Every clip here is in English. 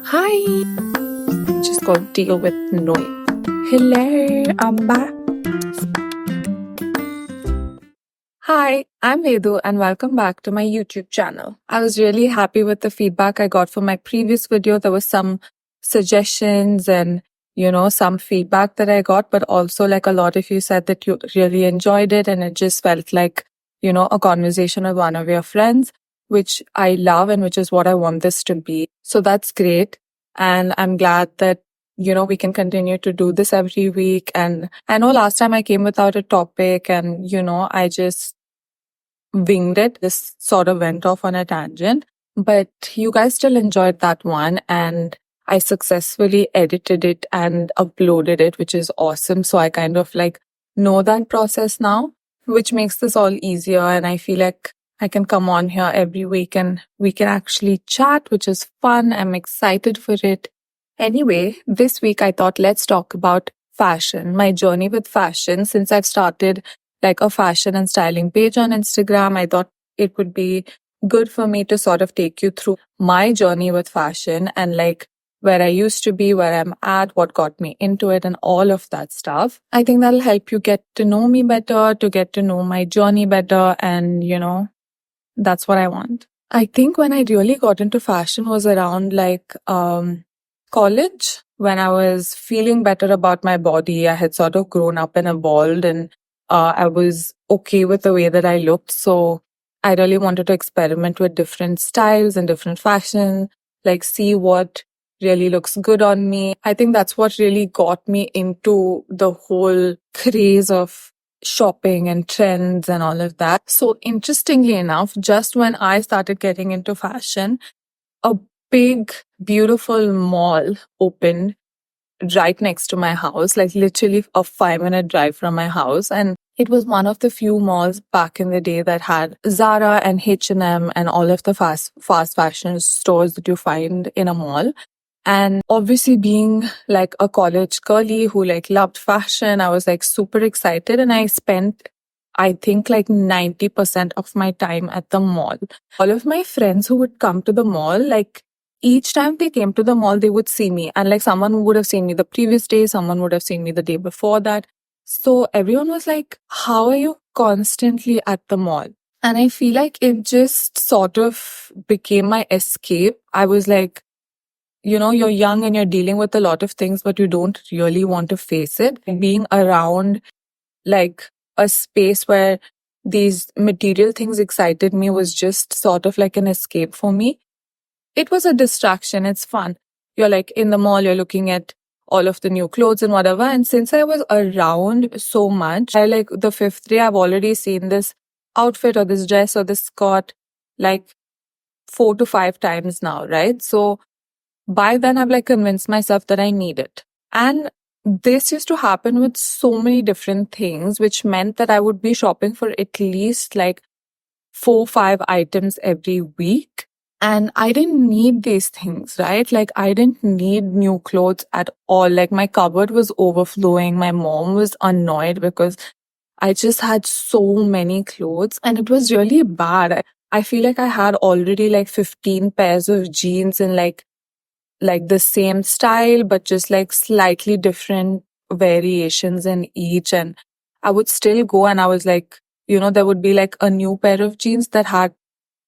Hi, just go deal with noise. Hello, I'm back. Hi, I'm Vedhu and welcome back to my YouTube channel. I was really happy with the feedback I got from my previous video. There was some suggestions and some feedback that I got, but also like a lot of you said that you really enjoyed it and it just felt like, a conversation with one of your friends, which I love and which is what I want this to be. So that's great. And I'm glad that we can continue to do this every week. And I know last time I came without a topic and, I just winged it. This sort of went off on a tangent, but you guys still enjoyed that one. And I successfully edited it and uploaded it, which is awesome. So I kind of like know that process now, which makes this all easier. And I feel like I can come on here every week and we can actually chat, which is fun. I'm excited for it. Anyway, this week I thought let's talk about fashion, my journey with fashion. Since I've started like a fashion and styling page on Instagram, I thought it would be good for me to sort of take you through my journey with fashion and like where I used to be, where I'm at, what got me into it, and all of that stuff. I think that'll help you get to know me better, to get to know my journey better, and that's what I want. I think when I really got into fashion was around like college, when I was feeling better about my body. I had sort of grown up and evolved, and I was okay with the way that I looked. So I really wanted to experiment with different styles and different fashion, like see what really looks good on me. I think that's what really got me into the whole craze of shopping and trends and all of that. So interestingly enough, just when I started getting into fashion, a big, beautiful mall opened right next to my house, like literally a 5-minute drive from my house. And it was one of the few malls back in the day that had Zara and H&M and all of the fast fashion stores that you find in a mall. And obviously being like a college girly who like loved fashion, I was like super excited and I spent I think like 90% of my time at the mall. All of my friends who would come to the mall, like each time they came to the mall, they would see me. And like someone would have seen me the previous day, someone would have seen me the day before that. So everyone was like, how are you constantly at the mall? And I feel like it just sort of became my escape. I was like, you're young and you're dealing with a lot of things, but you don't really want to face it. Being around like a space where these material things excited me was just sort of like an escape for me. It was a distraction. It's fun. You're like in the mall, you're looking at all of the new clothes and whatever. And since I was around so much, I like the fifth day, I've already seen this outfit or this dress or this skirt like 4 to 5 times now, right? So by then I've like convinced myself that I need it. And this used to happen with so many different things, which meant that I would be shopping for at least like 4, 5 items every week. And I didn't need these things, right? Like I didn't need new clothes at all. Like my cupboard was overflowing. My mom was annoyed because I just had so many clothes and it was really bad. I feel like I had already like 15 pairs of jeans and like the same style, but just like slightly different variations in each. And I would still go and I was like, there would be like a new pair of jeans that had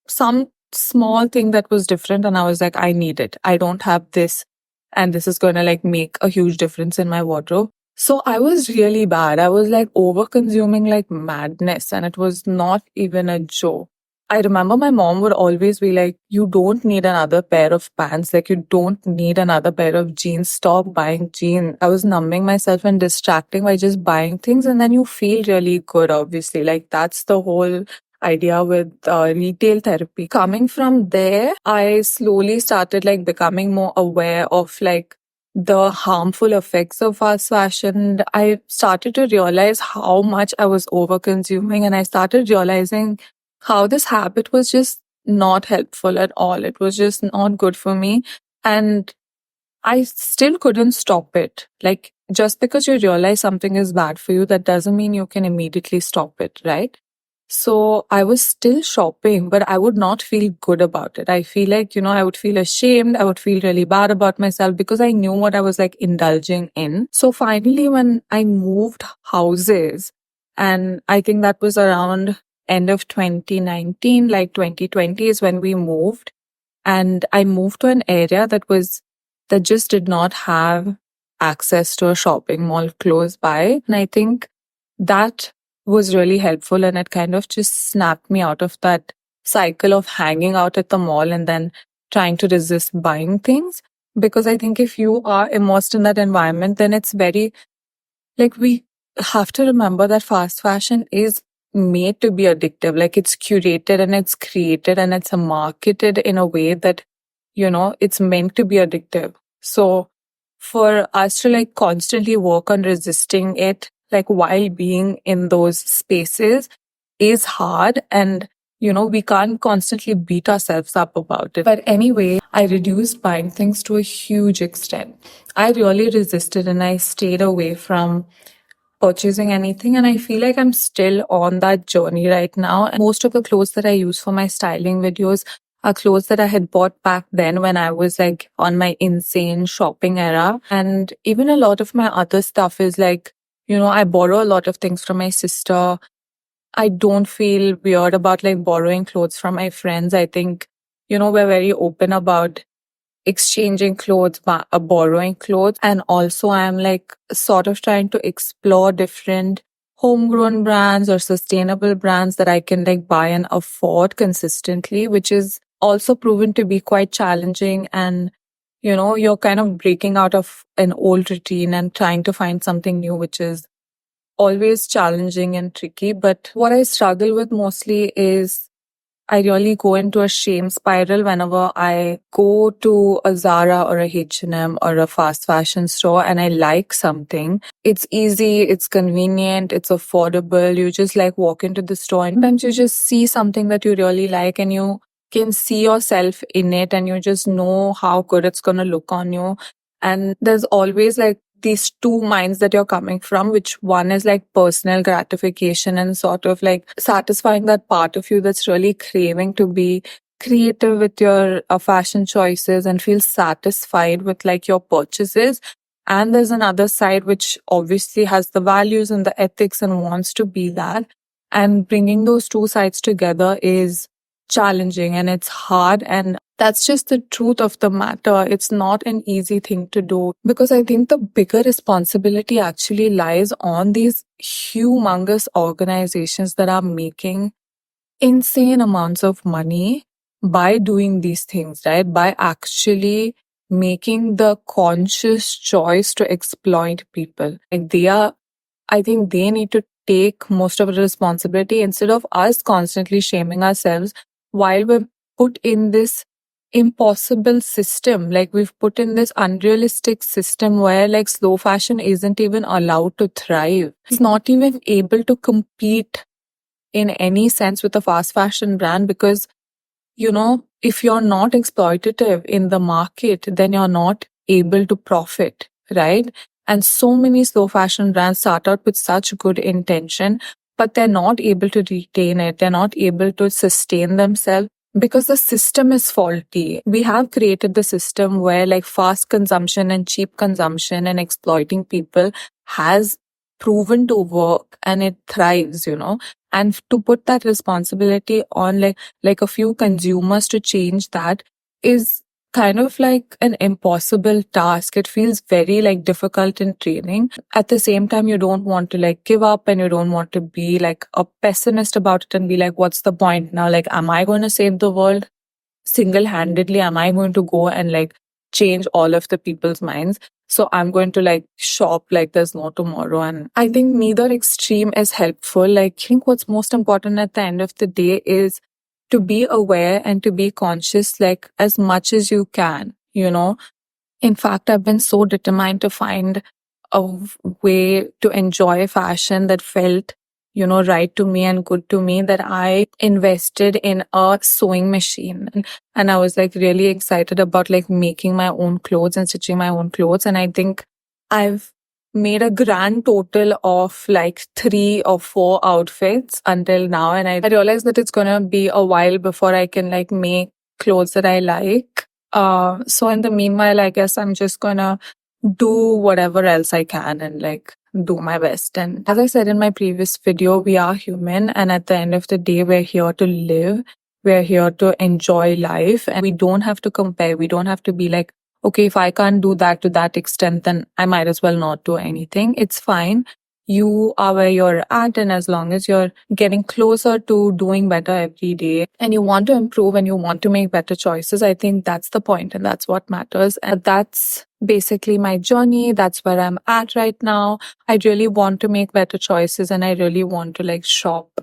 some small thing that was different. And I was like, I need it. I don't have this. And this is going to like make a huge difference in my wardrobe. So I was really bad. I was like over consuming like madness and it was not even a joke. I remember my mom would always be like, you don't need another pair of pants. Like, you don't need another pair of jeans. Stop buying jeans. I was numbing myself and distracting by just buying things. And then you feel really good, obviously. Like, that's the whole idea with retail therapy. Coming from there, I slowly started like becoming more aware of like the harmful effects of fast fashion. I started to realize how much I was over consuming and I started realizing how this habit was just not helpful at all. It was just not good for me. And I still couldn't stop it. Like, just because you realize something is bad for you, that doesn't mean you can immediately stop it, right? So I was still shopping, but I would not feel good about it. I feel like, I would feel ashamed. I would feel really bad about myself because I knew what I was like indulging in. So finally, when I moved houses, and I think that was around end of 2019, like 2020 is when we moved. And I moved to an area that just did not have access to a shopping mall close by. And I think that was really helpful, and it kind of just snapped me out of that cycle of hanging out at the mall and then trying to resist buying things. Because I think if you are immersed in that environment, then it's very like we have to remember that fast fashion is made to be addictive. Like it's curated and it's created and it's marketed in a way that, it's meant to be addictive. So for us to like constantly work on resisting it, like while being in those spaces is hard. And, we can't constantly beat ourselves up about it. But anyway, I reduced buying things to a huge extent. I really resisted and I stayed away from purchasing anything. And I feel like I'm still on that journey right now. And most of the clothes that I use for my styling videos are clothes that I had bought back then when I was like on my insane shopping era. And even a lot of my other stuff is like, I borrow a lot of things from my sister. I don't feel weird about like borrowing clothes from my friends. I think, we're very open about exchanging clothes, borrowing clothes. And also I'm like sort of trying to explore different homegrown brands or sustainable brands that I can like buy and afford consistently, which is also proven to be quite challenging. And, you're kind of breaking out of an old routine and trying to find something new, which is always challenging and tricky. But what I struggle with mostly is I really go into a shame spiral whenever I go to a Zara or a H&M or a fast fashion store and I like something. It's easy, it's convenient, it's affordable. You just like walk into the store and sometimes you just see something that you really like and you can see yourself in it and you just know how good it's going to look on you. And there's always like these two minds that you're coming from, which one is like personal gratification and sort of like satisfying that part of you that's really craving to be creative with your fashion choices and feel satisfied with like your purchases. And there's another side which obviously has the values and the ethics and wants to be that. And bringing those two sides together is challenging and it's hard. And that's just the truth of the matter. It's not an easy thing to do because I think the bigger responsibility actually lies on these humongous organizations that are making insane amounts of money by doing these things, right? By actually making the conscious choice to exploit people. I think they need to take most of the responsibility instead of us constantly shaming ourselves while we're put in this impossible system. Like we've put in this unrealistic system where like slow fashion isn't even allowed to thrive. It's not even able to compete in any sense with a fast fashion brand because, if you're not exploitative in the market, then you're not able to profit, right? And so many slow fashion brands start out with such good intention, but they're not able to retain it. They're not able to sustain themselves because the system is faulty. We have created the system where like fast consumption and cheap consumption and exploiting people has proven to work and it thrives, and to put that responsibility on like a few consumers to change that is kind of like an impossible task. It feels very like difficult in training. At the same time, you don't want to like give up and you don't want to be like a pessimist about it and be like, what's the point now? Like, am I going to save the world single-handedly? Am I going to go and like change all of the people's minds? So I'm going to like shop like there's no tomorrow. And I think neither extreme is helpful. Like, I think what's most important at the end of the day is to be aware and to be conscious, like as much as you can, In fact, I've been so determined to find a way to enjoy fashion that felt, right to me and good to me that I invested in a sewing machine. And I was like really excited about like making my own clothes and stitching my own clothes. And I think I've made a grand total of like 3 or 4 outfits until now. And I realized that it's gonna be a while before I can like make clothes that I like. So in the meanwhile, I guess I'm just gonna do whatever else I can and like do my best. And as I said in my previous video, we are human, and at the end of the day, we're here to live. We're here to enjoy life, and we don't have to compare. We don't have to be like, okay, if I can't do that to that extent, then I might as well not do anything. It's fine. You are where you're at, and as long as you're getting closer to doing better every day and you want to improve and you want to make better choices, I think that's the point and that's what matters. And that's basically my journey. That's where I'm at right now. I really want to make better choices, and I really want to like shop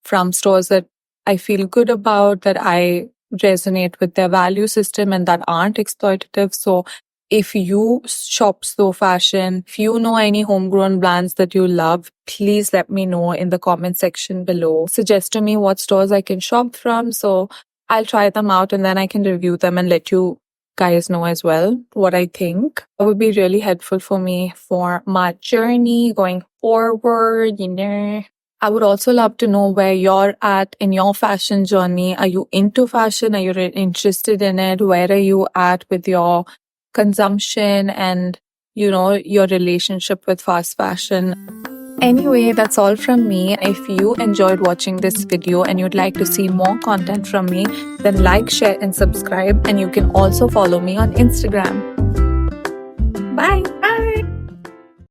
from stores that I feel good about, that I resonate with their value system and that aren't exploitative. So if you shop slow fashion, if you know any homegrown brands that you love, please let me know in the comment section below. Suggest to me what stores I can shop from, so I'll try them out and then I can review them and let you guys know as well what I think. It would be really helpful for me for my journey going forward, you know. I would also love to know where you're at in your fashion journey. Are you into fashion? Are you interested in it? Where are you at with your consumption and, you know, your relationship with fast fashion? Anyway, that's all from me. If you enjoyed watching this video and you'd like to see more content from me, then like, share, and subscribe. And you can also follow me on Instagram. Bye. Bye.